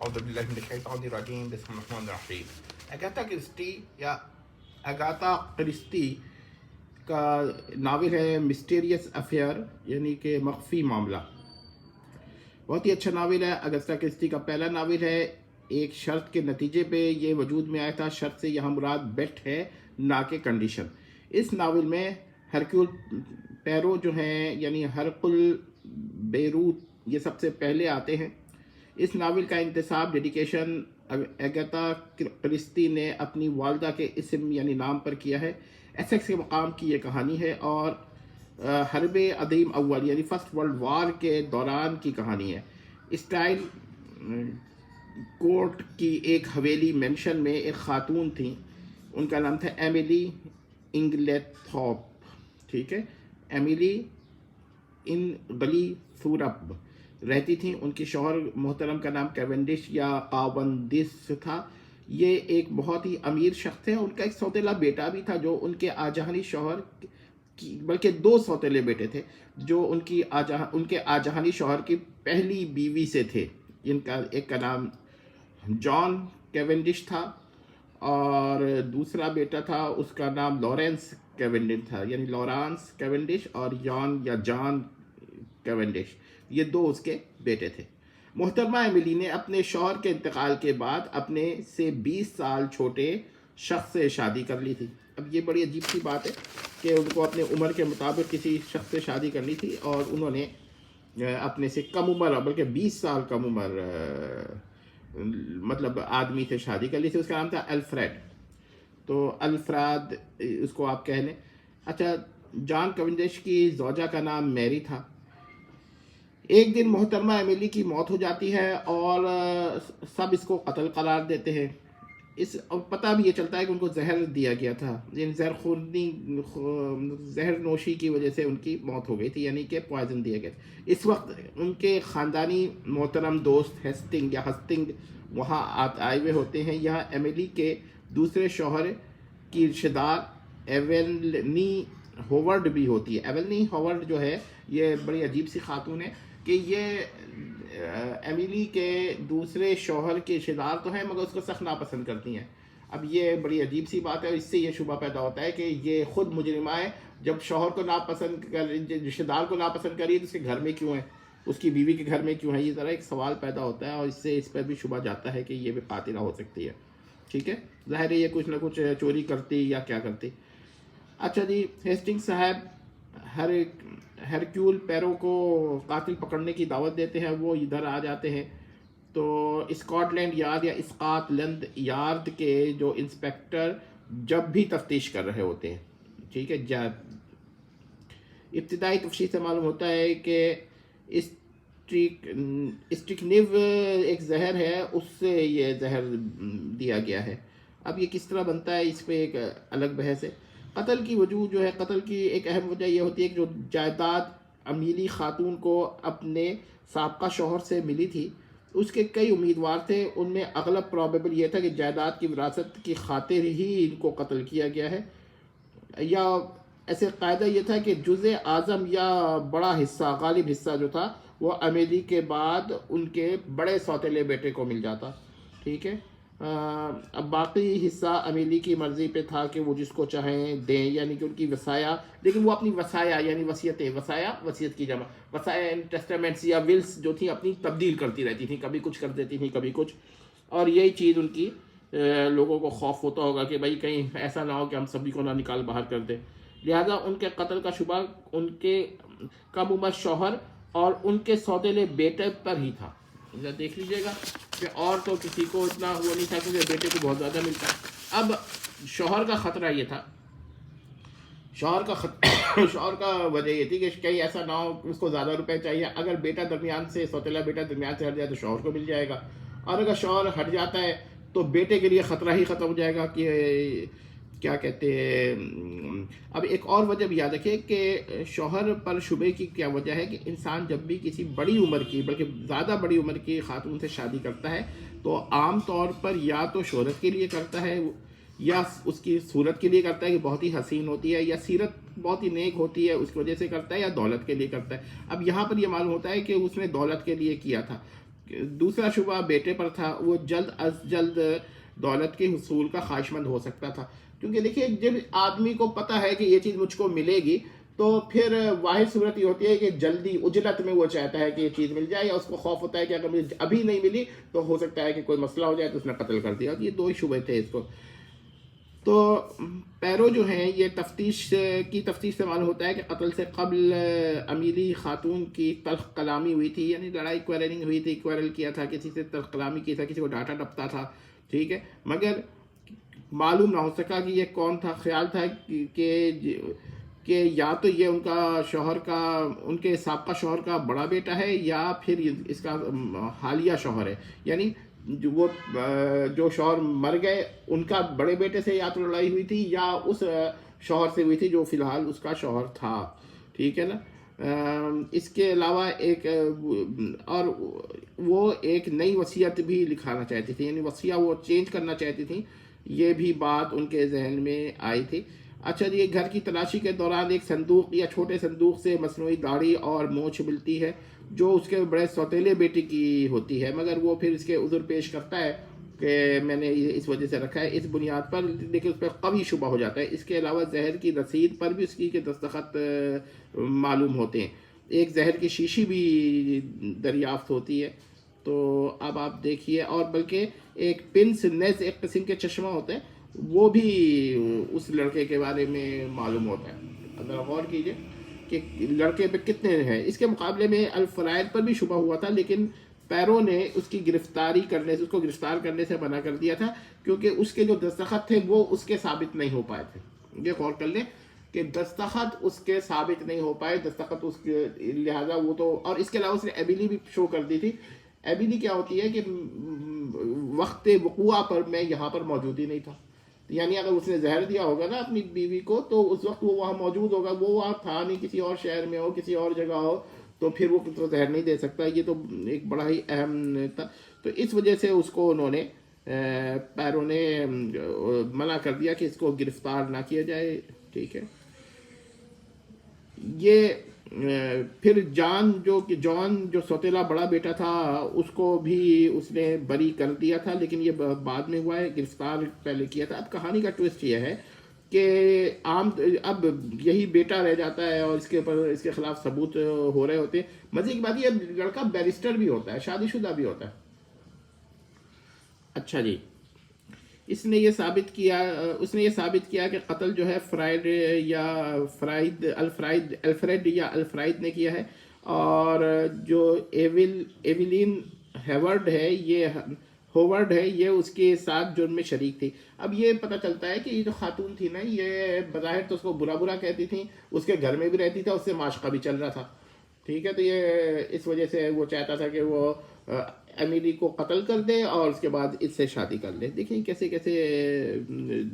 اعوذ باللہ من الشیطان الرجیم بسم اللہ الرحمن الرحیم۔ اگاتا کرسٹی یا اگاتا کرسٹی کا ناول ہے مسٹیریس افیئر، یعنی کہ مخفی معاملہ۔ بہت ہی اچھا ناول ہے۔ اگاتا کرسٹی کا پہلا ناول ہے۔ ایک شرط کے نتیجے پہ یہ وجود میں آیا تھا۔ شرط سے یہاں مراد بیٹ ہے، نہ کہ کنڈیشن۔ اس ناول میں ہرکیول پیرو جو ہیں، یعنی ہرقل بیروت، یہ سب سے پہلے آتے ہیں۔ اس ناول کا انتساب ڈیڈیکیشن اگاتا کرسٹی نے اپنی والدہ کے اسم یعنی نام پر کیا ہے۔ ایسیکس کے مقام کی یہ کہانی ہے اور حرب عظیم اول یعنی فرسٹ ورلڈ وار کے دوران کی کہانی ہے۔ اسٹائل کورٹ کی ایک حویلی مینشن میں ایک خاتون تھیں، ان کا نام تھا ایمیلی انگلیتھورپ، ٹھیک ہے، ایمیلی انگلیتھورپ رہتی تھیں۔ ان کے شوہر محترم کا نام کیونڈش یا کاوندس تھا۔ یہ ایک بہت ہی امیر شخص تھے۔ ان کا ایک سوتیلا بیٹا بھی تھا جو ان کے آجہانی شوہر کی، بلکہ دو سوتیلے بیٹے تھے جو ان کے آجہانی شوہر کی پہلی بیوی سے تھے۔ ان کا ایک کا نام جان کیونڈش تھا اور دوسرا بیٹا تھا، اس کا نام لارنس کیونڈش تھا، یعنی لارنس کیونڈش اور جان کیونڈش، یہ دو اس کے بیٹے تھے۔ محترمہ ایمیلی نے اپنے شوہر کے انتقال کے بعد اپنے سے 20 سال چھوٹے شخص سے شادی کر لی تھی۔ اب یہ بڑی عجیب سی بات ہے کہ ان کو اپنے عمر کے مطابق کسی شخص سے شادی کرنی تھی اور انہوں نے اپنے سے کم عمر، بلکہ 20 سال کم عمر مطلب آدمی سے شادی کر لی تھی۔ اس کا نام تھا الفریڈ، تو الفراد اس کو آپ کہہ لیں۔ اچھا، جان کیونڈش کی زوجہ کا نام میری تھا۔ ایک دن محترمہ ایمیلی کی موت ہو جاتی ہے اور سب اس کو قتل قرار دیتے ہیں۔ اور پتہ بھی یہ چلتا ہے کہ ان کو زہر دیا گیا تھا، یعنی زہر نوشی کی وجہ سے ان کی موت ہو گئی تھی، یعنی کہ پوائزن دیا گیا تھا۔ اس وقت ان کے خاندانی محترم دوست ہسٹنگ وہاں آئے ہوئے ہوتے ہیں۔ یہاں ایمیلی کے دوسرے شوہر کی رشتہ دار ایولنی ہوورڈ بھی ہوتی ہے۔ ایولنی ہوورڈ جو ہے یہ بڑی عجیب سی خاتون ہے کہ یہ ایمیلی کے دوسرے شوہر کے رشتہ دار تو ہیں مگر اس کو سخت ناپسند کرتی ہیں۔ اب یہ بڑی عجیب سی بات ہے اور اس سے یہ شبہ پیدا ہوتا ہے کہ یہ خود مجرمہ ہے۔ جب شوہر کو ناپسند رشتہ دار کو ناپسند کری تو اس کے گھر میں کیوں ہے، اس کی بیوی کے گھر میں کیوں ہے؟ یہ ذرا ایک سوال پیدا ہوتا ہے اور اس سے اس پر بھی شبہ جاتا ہے کہ یہ بھی قاتلہ ہو سکتی ہے، ٹھیک ہے۔ ظاہر ہے یہ کچھ نہ کچھ چوری کرتی یا کیا کرتی۔ اچھا جی، ہیسٹنگ صاحب ہرکیول پیرو کو قاتل پکڑنے کی دعوت دیتے ہیں، وہ ادھر آ جاتے ہیں۔ تو اسکاٹ لینڈ یارڈ یا اسقاط لینڈ یارڈ کے جو انسپیکٹر جب بھی تفتیش کر رہے ہوتے ہیں، ٹھیک ہے۔ ابتدائی تفتیش سے معلوم ہوتا ہے کہ اسٹریکنیو ایک زہر ہے، اس سے یہ زہر دیا گیا ہے۔ اب یہ کس طرح بنتا ہے، اس پہ ایک الگ بحث ہے۔ قتل کی وجہ جو ہے، قتل کی ایک اہم وجہ یہ ہوتی ہے کہ جو جائیداد امیلی خاتون کو اپنے سابقہ شوہر سے ملی تھی، اس کے کئی امیدوار تھے۔ ان میں اغلب پروبیبل یہ تھا کہ جائیداد کی وراثت کی خاطر ہی ان کو قتل کیا گیا ہے، یا ایسے قاعدہ یہ تھا کہ جزء اعظم یا بڑا حصہ، غالب حصہ جو تھا وہ امیلی کے بعد ان کے بڑے سوتیلے بیٹے کو مل جاتا، ٹھیک ہے۔ اب باقی حصہ امیلی کی مرضی پہ تھا کہ وہ جس کو چاہیں دیں، یعنی کہ ان کی وصایا، لیکن وہ اپنی وصایا یعنی وصیتیں، وصایا وصیت کی جمع، وصایا ٹیسٹامنٹس یا ولس جو تھیں اپنی تبدیل کرتی رہتی تھیں، کبھی کچھ کر دیتی تھیں کبھی کچھ، اور یہی چیز ان کی لوگوں کو خوف ہوتا ہوگا کہ بھائی کہیں ایسا نہ ہو کہ ہم سبھی کو نہ نکال باہر کر دیں۔ لہذا ان کے قتل کا شبہ ان کے کم عمر شوہر اور ان کے سوتیلے بیٹے پر ہی تھا۔ دیکھ لیجئے گا کہ اور تو کسی کو اتنا وہ نہیں تھا کیونکہ بیٹے کو بہت زیادہ ملتا ہے۔ اب شوہر کا خطرہ یہ تھا، شوہر کا وجہ یہ تھی کہ کہیں ایسا نہ ہو اس کو زیادہ روپے چاہیے، اگر بیٹا درمیان سے، سوتیلا بیٹا درمیان سے ہٹ جائے تو شوہر کو مل جائے گا، اور اگر شوہر ہٹ جاتا ہے تو بیٹے کے لیے خطرہ ہی ختم ہو جائے گا کہ کیا کہتے ہیں۔ اب ایک اور وجہ بھی یاد رکھیے کہ شوہر پر شبے کی کیا وجہ ہے کہ انسان جب بھی کسی بڑی عمر کی، بلکہ زیادہ بڑی عمر کی خاتون سے شادی کرتا ہے تو عام طور پر یا تو شہرت کے لیے کرتا ہے یا اس کی صورت کے لیے کرتا ہے کہ بہت ہی حسین ہوتی ہے، یا سیرت بہت ہی نیک ہوتی ہے اس کی وجہ سے کرتا ہے، یا دولت کے لیے کرتا ہے۔ اب یہاں پر یہ معلوم ہوتا ہے کہ اس نے دولت کے لیے کیا تھا، دوسرا شبہ بیٹے پر تھا، وہ جلد از جلد دولت کے حصول کا خواہش مند ہو سکتا تھا، کیونکہ دیکھیے جب آدمی کو پتہ ہے کہ یہ چیز مجھ کو ملے گی تو پھر واحد صورت یہ ہوتی ہے کہ جلدی عجلت میں وہ چاہتا ہے کہ یہ چیز مل جائے، یا اس کو خوف ہوتا ہے کہ اگر مجھے ابھی نہیں ملی تو ہو سکتا ہے کہ کوئی مسئلہ ہو جائے، تو اس نے قتل کر دیا. یہ دو ہی شبہ تھے اس کو. تو پیرو جو ہیں یہ تفتیش سے معلوم ہوتا ہے کہ قتل سے قبل امیلی خاتون کی تلخ کلامی ہوئی تھی، یعنی لڑائی کوئرلنگ ہوئی تھی، کوئرل کیا تھا، کسی سے تلخ کلامی کی تھا، کسی کو ڈانٹا ڈپتا تھا، ٹھیک ہے، مگر معلوم نہ ہو سکا کہ یہ کون تھا. خیال تھا کہ یا تو یہ ان کا شوہر کا، ان کے سابقہ شوہر کا بڑا بیٹا ہے، یا پھر اس کا حالیہ شوہر ہے، یعنی وہ جو شوہر مر گئے ان کا بڑے بیٹے سے یا تو لڑائی ہوئی تھی یا اس شوہر سے ہوئی تھی جو فی الحال اس کا شوہر تھا، ٹھیک ہے نا. اس کے علاوہ اور وہ ایک نئی وصیت بھی لکھانا چاہتی تھی، یعنی وصیہ وہ چینج کرنا چاہتی تھی، یہ بھی بات ان کے ذہن میں آئی تھی. اچھا جی، گھر کی تلاشی کے دوران ایک صندوق یا چھوٹے صندوق سے مصنوعی داڑھی اور مونچھ ملتی ہے جو اس کے بڑے سوتیلے بیٹے کی ہوتی ہے، مگر وہ پھر اس کے عذر پیش کرتا ہے کہ میں نے یہ اس وجہ سے رکھا ہے، اس بنیاد پر، لیکن اس پہ قوی شبہ ہو جاتا ہے. اس کے علاوہ زہر کی رسید پر بھی اس کی کے دستخط معلوم ہوتے ہیں. ایک زہر کی شیشی بھی دریافت ہوتی ہے. تو اب آپ دیکھیے، اور بلکہ ایک پنس نیز ایک قسم کے چشمہ ہوتے ہیں، وہ بھی اس لڑکے کے بارے میں معلوم ہوتا ہے. اگر غور کیجئے کہ لڑکے پہ کتنے ہیں. اس کے مقابلے میں الفرائد پر بھی شبہ ہوا تھا، لیکن پیرو نے اس کی گرفتاری کرنے سے، اس کو گرفتار کرنے سے منع کر دیا تھا، کیونکہ اس کے جو دستخط تھے وہ اس کے ثابت نہیں ہو پائے تھے. یہ غور کر لیں کہ دستخط اس کے ثابت نہیں ہو پائے، دستخط اس کے، لہٰذا وہ تو، اور اس کے علاوہ اس نے ایبیلی بھی شو کر دی تھی. ایبیلی کیا ہوتی ہے کہ وقت وقوع پر میں یہاں پر موجود ہی نہیں تھا، یعنی اگر اس نے زہر دیا ہوگا نا اپنی بیوی کو تو اس وقت وہ وہاں موجود ہوگا، وہ وہاں تھا نہیں، کسی اور شہر میں ہو، کسی اور جگہ ہو، تو پھر وہ کتنا زہر نہیں دے سکتا. یہ تو ایک بڑا ہی اہم تھا. تو اس وجہ سے اس کو انہوں نے، پیرو نے منع کر دیا کہ اس کو گرفتار نہ کیا جائے، ٹھیک ہے. یہ پھر جان جو سوتیلا بڑا بیٹا تھا اس کو بھی اس نے بری کر دیا تھا، لیکن یہ بعد میں ہوا ہے، گرفتار پہلے کیا تھا. اب کہانی کا ٹویسٹ یہ ہے کہ اب یہی بیٹا رہ جاتا ہے اور اس کے اوپر، اس کے خلاف ثبوت ہو رہے ہوتے ہیں. مزے کی بات یہ لڑکا بیرسٹر بھی ہوتا ہے، شادی شدہ بھی ہوتا ہے. اچھا جی، اس نے یہ ثابت کیا کہ قتل جو ہے الفرائد نے کیا ہے، اور جو ایولین ہوورڈ ہے یہ اس کے ساتھ جرم میں شریک تھی. اب یہ پتہ چلتا ہے کہ یہ جو خاتون تھی نا، یہ بظاہر تو اس کو برا کہتی تھی، اس کے گھر میں بھی رہتی تھا، اس سے معاشقہ بھی چل رہا تھا، ٹھیک ہے. تو یہ اس وجہ سے وہ چاہتا تھا کہ وہ امیلی کو قتل کر دے اور اس کے بعد اس سے شادی کر لے. دیکھیں کیسے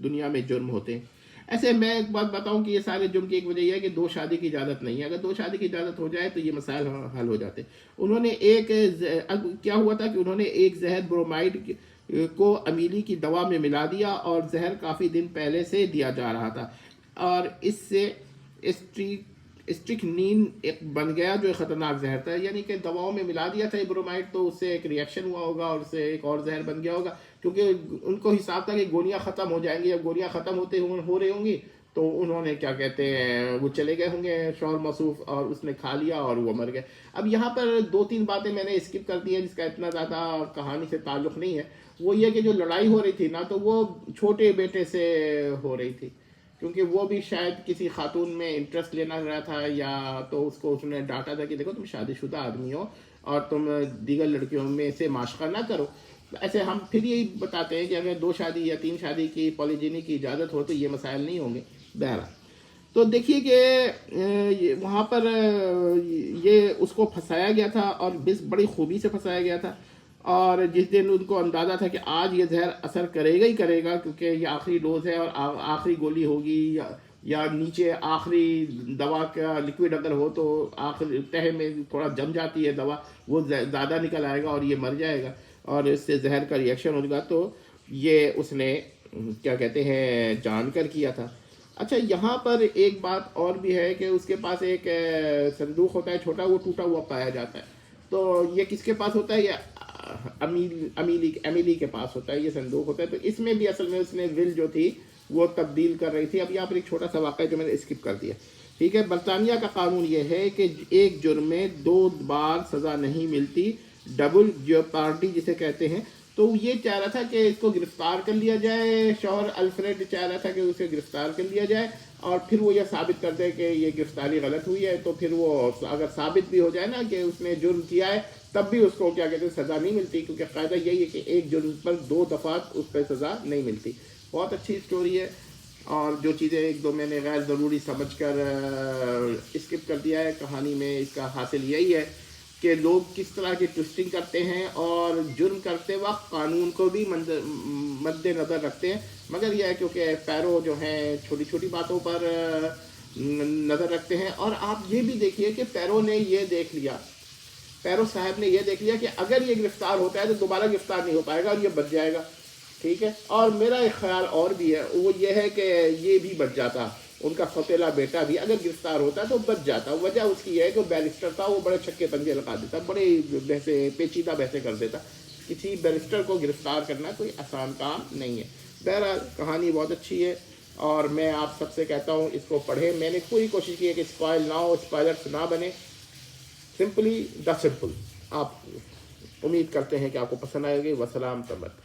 دنیا میں جرم ہوتے ہیں. ایسے میں ایک بات بتاؤں کہ یہ سارے جرم کی ایک وجہ یہ ہے کہ دو شادی کی اجازت نہیں ہے. اگر دو شادی کی اجازت ہو جائے تو یہ مسائل حل ہو جاتے. انہوں نے اب کیا ہوا تھا کہ انہوں نے ایک زہر برومائڈ کو امیلی کی دوا میں ملا دیا، اور زہر کافی دن پہلے سے دیا جا رہا تھا، اور اس سے اسٹرکنین ایک بن گیا جو ایک خطرناک زہر تھا. یعنی کہ دواؤں میں ملا دیا تھا برومائڈ، تو اس سے ایک ری ایکشن ہوا ہوگا اور اس سے ایک اور زہر بن گیا ہوگا، کیونکہ ان کو حساب تھا کہ گولیاں ختم ہو جائیں گی. جب گولیاں ختم ہو رہی ہوں گی تو انہوں نے کیا کہتے ہیں، وہ چلے گئے ہوں گے شوہر موصوف، اور اس نے کھا لیا اور وہ مر گئے. اب یہاں پر 2-3 باتیں میں نے اسکپ کر دی ہیں جس کا اتنا زیادہ کہانی سے تعلق نہیں ہے. وہ یہ کہ جو لڑائی ہو رہی تھی نا، تو وہ چھوٹے بیٹے سے ہو رہی تھی، کیونکہ وہ بھی شاید کسی خاتون میں انٹرسٹ لینا رہا تھا، یا تو اس نے ڈانٹا تھا کہ دیکھو تم شادی شدہ آدمی ہو اور تم دیگر لڑکیوں میں سے معاشقہ نہ کرو. ایسے ہم پھر یہی بتاتے ہیں کہ اگر 2 شادی یا 3 شادی کی پولیجینی کی اجازت ہو تو یہ مسائل نہیں ہوں گے. بہرحال تو دیکھیے کہ وہاں پر یہ اس کو پھنسایا گیا تھا، اور بڑی خوبی سے پھنسایا گیا تھا. اور جس دن ان کو اندازہ تھا کہ آج یہ زہر اثر کرے گا ہی کرے گا، کیونکہ یہ آخری ڈوز ہے اور آخری گولی ہوگی، یا نیچے آخری دوا کا لکوڈ اگر ہو تو آخری تہہ میں تھوڑا جم جاتی ہے دوا، وہ زیادہ نکل آئے گا اور یہ مر جائے گا اور اس سے زہر کا ریئیکشن ہوگا. تو یہ اس نے کیا کہتے ہیں جان کر کیا تھا. اچھا، یہاں پر ایک بات اور بھی ہے کہ اس کے پاس ایک صندوق ہوتا ہے چھوٹا، وہ ٹوٹا ہوا پایا جاتا ہے. تو یہ کس کے پاس ہوتا ہے؟ یہ امیلی کے پاس ہوتا ہے یہ صندوق ہوتا ہے. تو اس میں بھی اصل میں اس نے ول جو تھی وہ تبدیل کر رہی تھی. اب یہاں پر ایک چھوٹا سا واقعہ جو میں نے اسکپ کر دیا. ٹھیک ہے, برطانیہ کا قانون یہ ہے کہ ایک جرم میں 2 بار سزا نہیں ملتی, ڈبل جیوپارڈی جسے کہتے ہیں. تو یہ چاہ رہا تھا کہ اس کو گرفتار کر لیا جائے, شوہر الفریڈ چاہ رہا تھا کہ اسے گرفتار کر لیا جائے اور پھر وہ یہ ثابت کر دے کہ یہ گرفتاری غلط ہوئی ہے. تو پھر وہ اگر ثابت بھی ہو جائے نا کہ اس نے جرم کیا ہے تب بھی اس کو کیا کہتے ہیں سزا نہیں ملتی, کیونکہ قاعدہ یہی ہے کہ ایک جرم پر 2 دفعہ اس پہ سزا نہیں ملتی. بہت اچھی سٹوری ہے, اور جو چیزیں ایک دو میں نے غیر ضروری سمجھ کر اسکپ کر دیا ہے کہانی میں, اس کا حاصل یہی ہے کہ لوگ کس طرح کی ٹوسٹنگ کرتے ہیں اور جرم کرتے وقت قانون کو بھی مد نظر رکھتے ہیں. مگر یہ ہے کیونکہ پیرو جو ہیں چھوٹی چھوٹی باتوں پر نظر رکھتے ہیں. اور آپ یہ بھی دیکھیے کہ پیرو نے یہ دیکھ لیا, پیرو صاحب نے یہ دیکھ لیا کہ اگر یہ گرفتار ہوتا ہے تو دوبارہ گرفتار نہیں ہو پائے گا اور یہ بچ جائے گا. ٹھیک ہے, اور میرا ایک خیال اور بھی ہے, وہ یہ ہے کہ یہ بھی بچ جاتا, ان کا سوتیلا بیٹا بھی اگر گرفتار ہوتا تو بچ جاتا. وجہ اس کی یہ ہے کہ بیرسٹر تھا, وہ بڑے چھکے پنجے لگا دیتا, بڑے بحثیں پیچیدہ بحثیں کر دیتا. کسی بیرسٹر کو گرفتار کرنا کوئی آسان کام نہیں ہے. بہرحال کہانی بہت اچھی ہے اور میں آپ سب سے کہتا ہوں اس کو پڑھیں. میں نے پوری کوشش کی ہے کہ اسپائل نہ ہو, اسپائلرس نہ بنے, سمپلی دا سمپل. آپ امید کرتے ہیں کہ آپ کو پسند آئے گی. وسلام تمت.